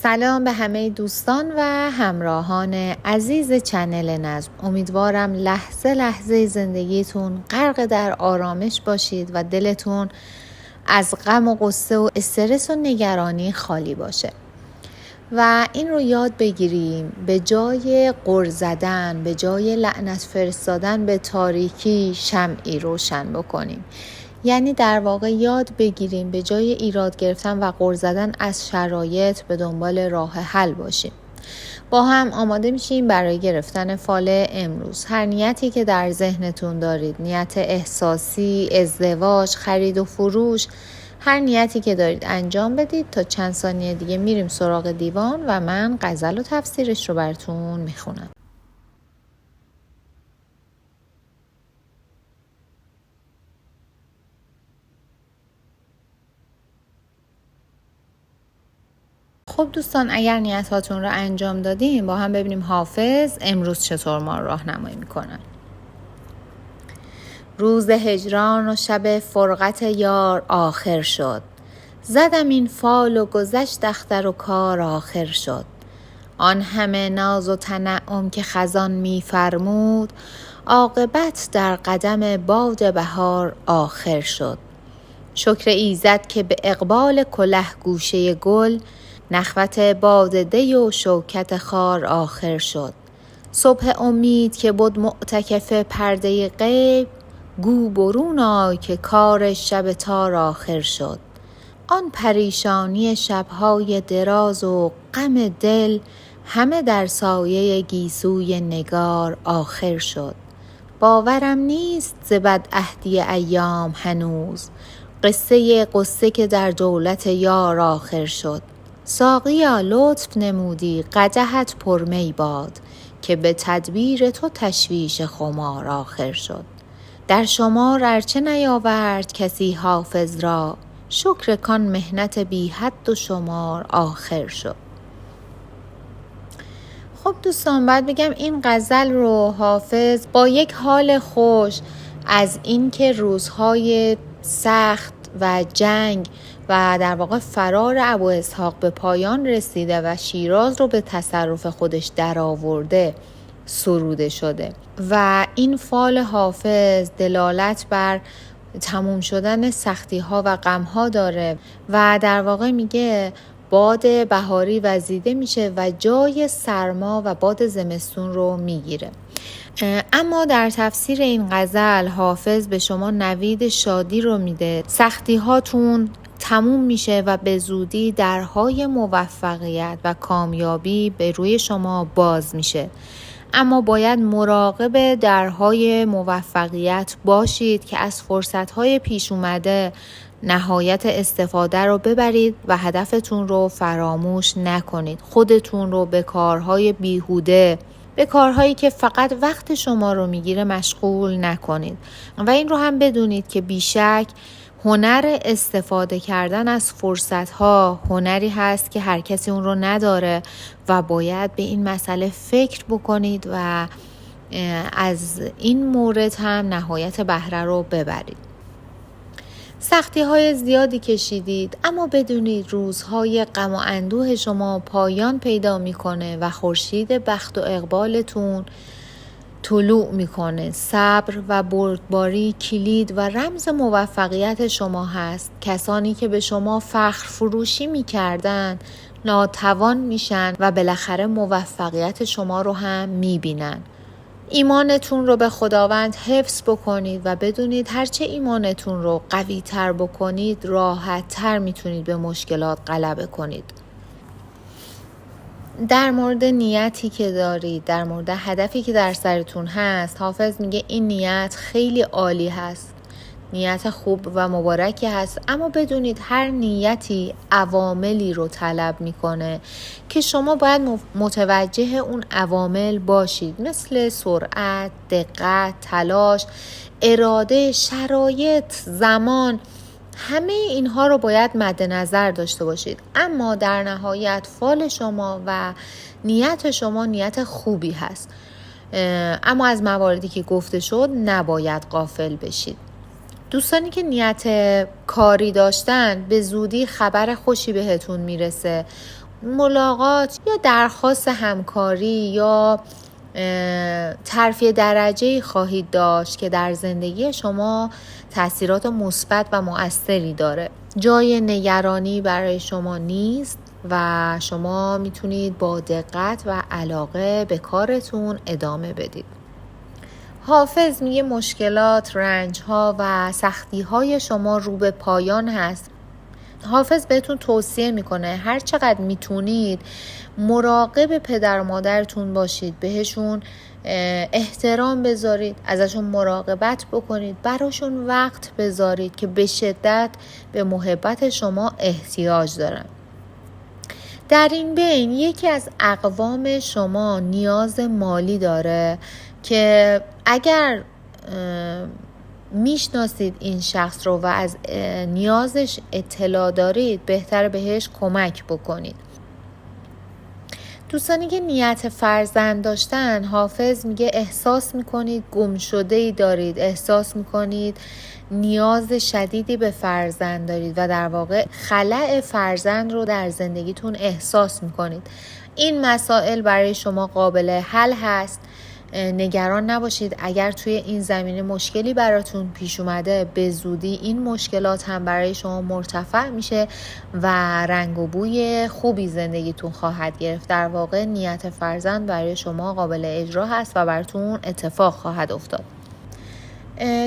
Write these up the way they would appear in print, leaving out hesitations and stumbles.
سلام به همه دوستان و همراهان عزیز چنل نظم. امیدوارم لحظه لحظه زندگیتون غرق در آرامش باشید و دلتون از غم و غصه و استرس و نگرانی خالی باشه و این رو یاد بگیریم به جای غر زدن، به جای لعنت فرستادن به تاریکی شمعی روشن بکنیم. یعنی در واقع یاد بگیریم به جای ایراد گرفتن و غر زدن از شرایط به دنبال راه حل باشیم. با هم آماده میشیم برای گرفتن فال امروز. هر نیتی که در ذهنتون دارید، نیت احساسی، ازدواج، خرید و فروش، هر نیتی که دارید انجام بدید. تا چند ثانیه دیگه میریم سراغ دیوان و من غزل و تفسیرش رو براتون میخونم. خب دوستان، اگر نیتاتون رو انجام دادیم با هم ببینیم حافظ امروز چطور ما راهنمایی میکنن. روز هجران و شب فرقت یار آخر شد، زدم این فال و گذشت اختر و کار آخر شد. آن همه ناز و تنعم که خزان میفرمود، عاقبت در قدم باد بهار آخر شد. شکر ایزد که به اقبال کله گوشه گل، نخوت باد دی و شوکت خار آخر شد. صبح امید که بود معتکف پرده غیب، گو برون آی که کار شب تار آخر شد. آن پریشانی شبهای دراز و غم دل، همه در سایه گیسوی نگار آخر شد. باورم نیست ز بدعهدی ایام هنوز، قصه غصه که در دولت یار آخر شد. ساقیا لطف نمودی قدحت پر می باد، که به تدبیر تو تشویش خمار آخر شد. در شمار ارچه نیاورد کسی حافظ را، شکر کان محنت بی حد و شمار آخر شد. خب دوستان، بعد بگم این غزل رو حافظ با یک حال خوش از اینکه روزهای سخت و جنگ و در واقع فرار ابو اسحاق به پایان رسیده و شیراز رو به تصرف خودش در آورده سروده شده و این فال حافظ دلالت بر تموم شدن سختی ها و غم ها داره و در واقع میگه باد بهاری وزیده میشه و جای سرما و باد زمستون رو میگیره. اما در تفسیر این غزل حافظ به شما نوید شادی رو میده. سختی هاتون تموم میشه و به زودی درهای موفقیت و کامیابی به روی شما باز میشه، اما باید مراقب درهای موفقیت باشید که از فرصتهای پیش اومده نهایت استفاده رو ببرید و هدفتون رو فراموش نکنید. خودتون رو به کارهای بیهوده، به کارهایی که فقط وقت شما رو میگیره مشغول نکنید و این رو هم بدونید که بیشک هنر استفاده کردن از فرصتها هنری هست که هر کسی اون رو نداره و باید به این مسئله فکر بکنید و از این مورد هم نهایت بهره رو ببرید. سختی های زیادی کشیدید، اما بدونید روزهای غم و اندوه شما پایان پیدا میکنه و خورشید بخت و اقبالتون طلوع میکنه. صبر و بردباری کلید و رمز موفقیت شما هست. کسانی که به شما فخر فروشی میکردن ناتوان میشن و بالاخره موفقیت شما رو هم میبینن. ایمانتون رو به خداوند حفظ بکنید و بدونید هرچه ایمانتون رو قوی تر بکنید راحت تر میتونید به مشکلات غلبه کنید. در مورد نیتی که دارید، در مورد هدفی که در سرتون هست، حافظ میگه این نیت خیلی عالی هست، نیت خوب و مبارکی هست، اما بدونید هر نیتی عواملی رو طلب میکنه که شما باید متوجه اون عوامل باشید، مثل سرعت، دقت، تلاش، اراده، شرایط، زمان. همه اینها رو باید مد نظر داشته باشید، اما در نهایت فال شما و نیت شما نیت خوبی هست، اما از مواردی که گفته شد نباید غافل بشید. دوستانی که نیت کاری داشتن به زودی خبر خوشی بهتون میرسه. ملاقات یا درخواست همکاری یا ترفیع درجه‌ای خواهید داشت که در زندگی شما تأثیرات مثبت و مؤثری داره. جای نگرانی برای شما نیست و شما میتونید با دقت و علاقه به کارتون ادامه بدید. حافظ میگه مشکلات، رنج‌ها و سختی‌های شما رو به پایان هست. حافظ بهتون توصیه میکنه هر چقدر میتونید مراقب پدر و مادرتون باشید، بهشون احترام بذارید، ازشون مراقبت بکنید، براشون وقت بذارید که به شدت به محبت شما احتیاج دارن. در این بین یکی از اقوام شما نیاز مالی داره که اگر میشناسید این شخص رو و از نیازش اطلاع دارید بهتره بهش کمک بکنید. دوستانی که نیت فرزند داشتن، حافظ میگه احساس میکنید گم شده‌ای دارید، احساس میکنید نیاز شدیدی به فرزند دارید و در واقع خلأ فرزند رو در زندگیتون احساس میکنید. این مسائل برای شما قابل حل هست. نگران نباشید اگر توی این زمینه مشکلی براتون پیش اومده، به زودی این مشکلات هم برای شما مرتفع میشه و رنگ و بوی خوبی زندگیتون خواهد گرفت. در واقع نیت فرزند برای شما قابل اجرا هست و براتون اتفاق خواهد افتاد.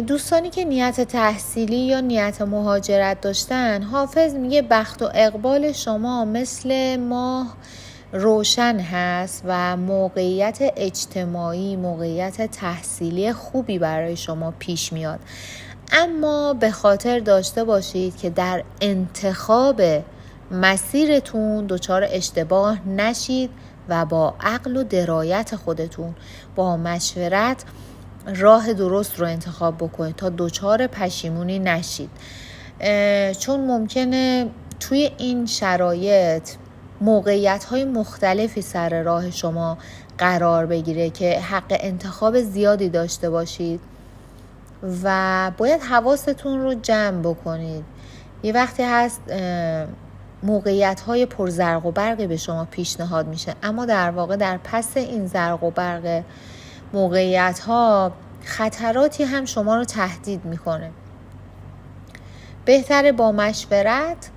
دوستانی که نیت تحصیلی یا نیت مهاجرت داشتن، حافظ میگه بخت و اقبال شما مثل ماه روشن هست و موقعیت اجتماعی، موقعیت تحصیلی خوبی برای شما پیش میاد. اما به خاطر داشته باشید که در انتخاب مسیرتون دچار اشتباه نشید و با عقل و درایت خودتون با مشورت راه درست رو انتخاب بکنید تا دچار پشیمونی نشید، چون ممکنه توی این شرایط موقعیت‌های مختلفی سر راه شما قرار بگیره که حق انتخاب زیادی داشته باشید و باید حواستون رو جمع بکنید. یه وقتی هست موقعیت‌های پر زرق و برقی به شما پیشنهاد میشه، اما در واقع در پس این زرق و برق موقعیت‌ها خطراتی هم شما رو تهدید میکنه. بهتره با مشورت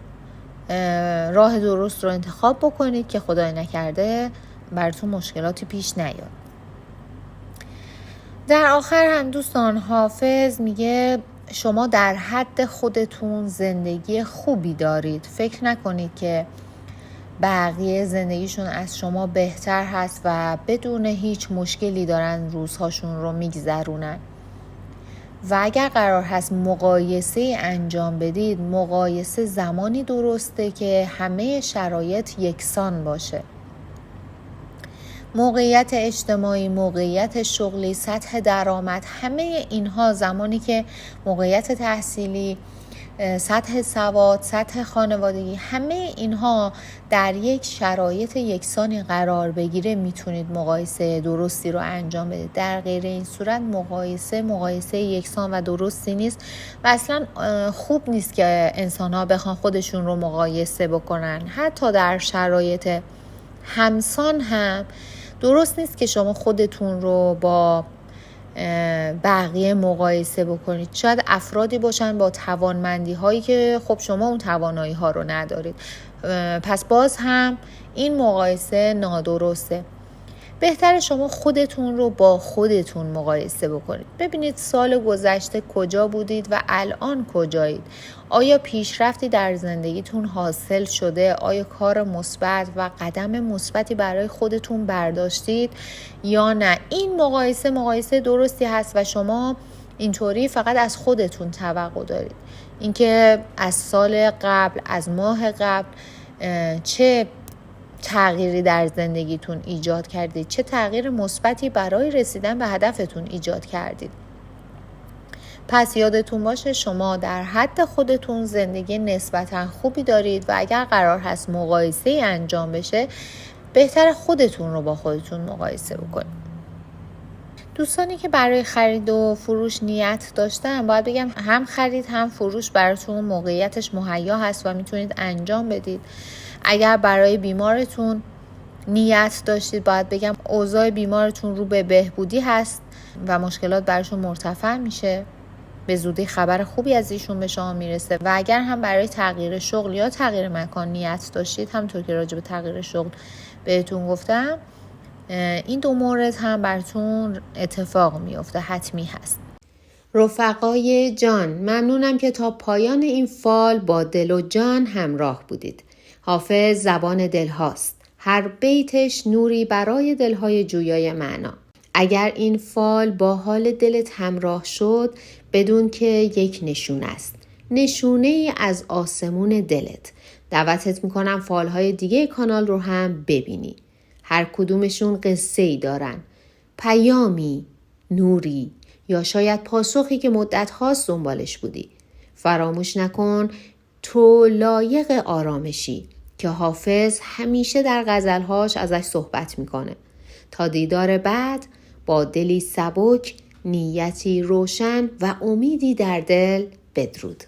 راه درست رو انتخاب بکنید که خدای نکرده براتون مشکلاتی پیش نیاد. در آخر هم دوستان، حافظ میگه شما در حد خودتون زندگی خوبی دارید. فکر نکنید که بقیه زندگیشون از شما بهتر هست و بدون هیچ مشکلی دارن روزهاشون رو میگذرونن. و اگر قرار هست مقایسه انجام بدید، مقایسه زمانی درسته که همه شرایط یکسان باشه. موقعیت اجتماعی، موقعیت شغلی، سطح درآمد، همه اینها زمانی که موقعیت تحصیلی، سطح سواد، سطح خانوادگی، همه اینها در یک شرایط یکسانی قرار بگیره میتونید مقایسه درستی رو انجام بدید. در غیر این صورت مقایسه یکسان و درستی نیست و اصلا خوب نیست که انسان‌ها بخوان خودشون رو مقایسه بکنن. حتی در شرایط همسان هم درست نیست که شما خودتون رو با بقیه مقایسه بکنید. شاید افرادی باشن با توانمندی هایی که خب شما اون توانایی ها رو ندارید، پس باز هم این مقایسه نادرسته. بهتره شما خودتون رو با خودتون مقایسه بکنید. ببینید سال گذشته کجا بودید و الان کجایید. آیا پیشرفتی در زندگیتون حاصل شده؟ آیا کار مثبت و قدم مثبتی برای خودتون برداشتید یا نه؟ این مقایسه درستی هست و شما اینطوری فقط از خودتون توقع دارید. اینکه از سال قبل، از ماه قبل چه تغییری در زندگیتون ایجاد کردید، چه تغییر مثبتی برای رسیدن به هدفتون ایجاد کردید. پس یادتون باشه شما در حد خودتون زندگی نسبتا خوبی دارید و اگر قرار هست مقایسه انجام بشه بهتر خودتون رو با خودتون مقایسه بکنید. دوستانی که برای خرید و فروش نیت داشتن، باید بگم هم خرید هم فروش براتون موقعیتش مهیا هست و میتونید انجام بدید. اگر برای بیمارتون نیت داشتید، باید بگم اوضاع بیمارتون رو به بهبودی هست و مشکلات براشون مرتفع میشه، به زودی خبر خوبی از ایشون به شما میرسه. و اگر هم برای تغییر شغل یا تغییر مکان نیت داشتید، همونطور که راجع به تغییر شغل بهتون گفتم، این دو مورد هم براتون اتفاق میفته، حتمی هست. رفقای جان، ممنونم که تا پایان این فال با دل و جان همراه بودید. حافظ زبان دل هاست. هر بیتش نوری برای دلهای جویای معنا. اگر این فال با حال دلت همراه شد، بدون که یک نشونه است. نشونه ای از آسمون دلت. دعوتت میکنم فالهای دیگه کانال رو هم ببینی. هر کدومشون قصه ای دارن. پیامی، نوری، یا شاید پاسخی که مدت هاست دنبالش بودی. فراموش نکن تو لایق آرامشی که حافظ همیشه در غزلهاش ازش صحبت میکنه. تا دیدار بعد، با دلی سبک، نیتی روشن و امیدی در دل، بدرود.